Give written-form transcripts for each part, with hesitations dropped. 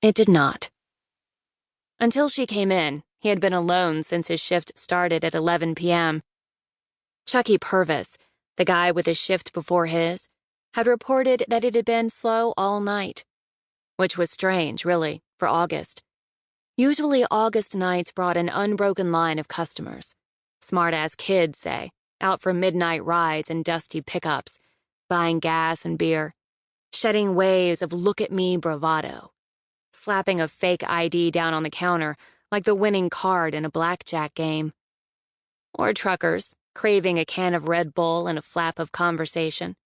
It did not. Until she came in, he had been alone since his shift started at 11 p.m. Chucky Purvis, the guy with a shift before his, had reported that it had been slow all night, which was strange, really, for August. Usually August nights brought an unbroken line of customers, smart-ass kids, say, out for midnight rides and dusty pickups, buying gas and beer, shedding waves of look-at-me bravado, slapping a fake ID down on the counter like the winning card in a blackjack game. Or truckers, craving a can of Red Bull and a flap of conversation.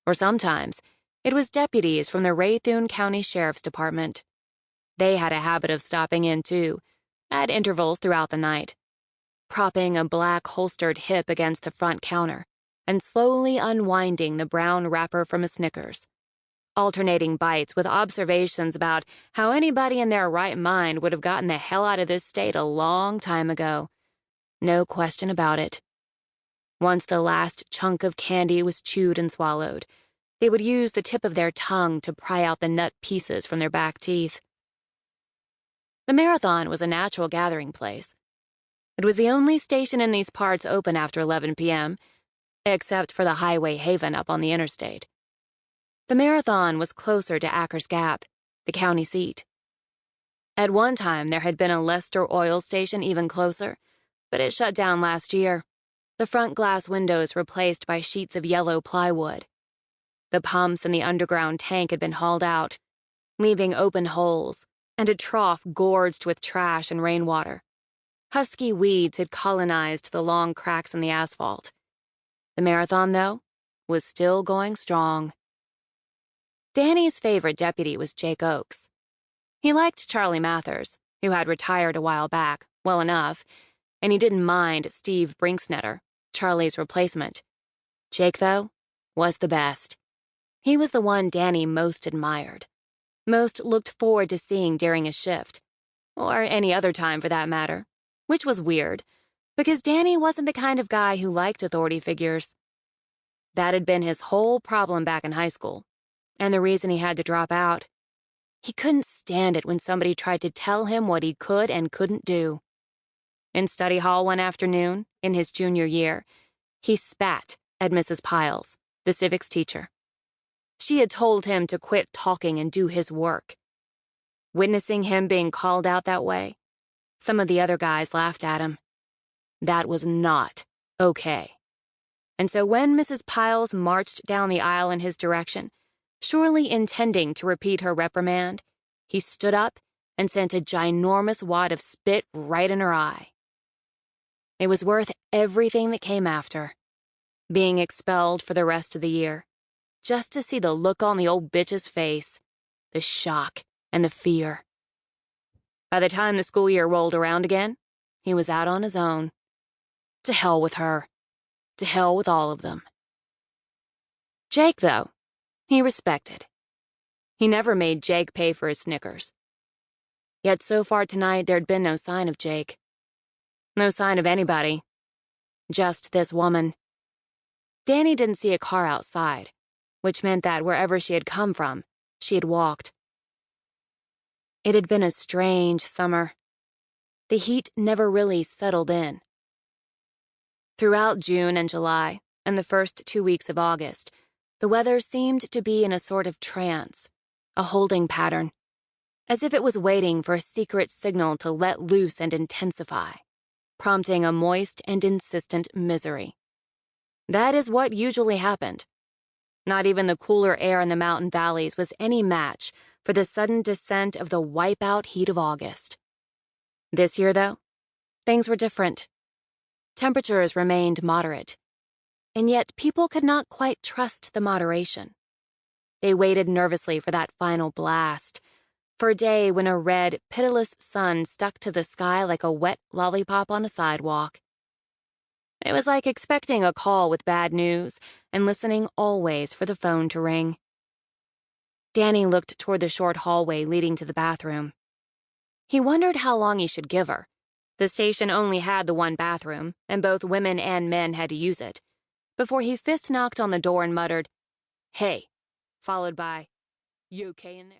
Or sometimes, it was deputies from the Raythoon County Sheriff's Department. They had a habit of stopping in, too, at intervals throughout the night, propping a black holstered hip against the front counter and slowly unwinding the brown wrapper from a Snickers, alternating bites with observations about how anybody in their right mind would have gotten the hell out of this state a long time ago. No question about it. Once the last chunk of candy was chewed and swallowed, they would use the tip of their tongue to pry out the nut pieces from their back teeth. The Marathon was a natural gathering place. It was the only station in these parts open after 11 p.m., except for the Highway Haven up on the interstate. The Marathon was closer to Acker's Gap, the county seat. At one time, there had been a Lester oil station even closer, but it shut down last year, the front glass windows replaced by sheets of yellow plywood. The pumps in the underground tank had been hauled out, leaving open holes and a trough gorged with trash and rainwater. Husky weeds had colonized the long cracks in the asphalt. The Marathon, though, was still going strong. Danny's favorite deputy was Jake Oakes. He liked Charlie Mathers, who had retired a while back, well enough, and he didn't mind Steve Brinksnetter, Charlie's replacement. Jake, though, was the best. He was the one Danny most admired, most looked forward to seeing during a shift, or any other time for that matter, which was weird, because Danny wasn't the kind of guy who liked authority figures. That had been his whole problem back in high school, and the reason he had to drop out. He couldn't stand it when somebody tried to tell him what he could and couldn't do. In study hall one afternoon, in his junior year, he spat at Mrs. Piles, the civics teacher. She had told him to quit talking and do his work. Witnessing him being called out that way, some of the other guys laughed at him. That was not okay. And so when Mrs. Piles marched down the aisle in his direction, surely intending to repeat her reprimand, he stood up and sent a ginormous wad of spit right in her eye. It was worth everything that came after, being expelled for the rest of the year, just to see the look on the old bitch's face, the shock and the fear. By the time the school year rolled around again, he was out on his own. To hell with her. To hell with all of them. Jake, though, he respected. He never made Jake pay for his Snickers. Yet so far tonight there'd been no sign of Jake. No sign of anybody. Just this woman. Danny didn't see a car outside, which meant that wherever she had come from, she had walked. It had been a strange summer. The heat never really settled in. Throughout June and July, and the first 2 weeks of August, the weather seemed to be in a sort of trance, a holding pattern, as if it was waiting for a secret signal to let loose and intensify, prompting a moist and insistent misery. That is what usually happened. Not even the cooler air in the mountain valleys was any match for the sudden descent of the wipeout heat of August. This year, though, things were different. Temperatures remained moderate, and yet people could not quite trust the moderation. They waited nervously for that final blast, for a day when a red, pitiless sun stuck to the sky like a wet lollipop on a sidewalk. It was like expecting a call with bad news and listening always for the phone to ring. Danny looked toward the short hallway leading to the bathroom. He wondered how long he should give her. The station only had the one bathroom, and both women and men had to use it, before he fist-knocked on the door and muttered, "Hey," followed by, "You okay in there?"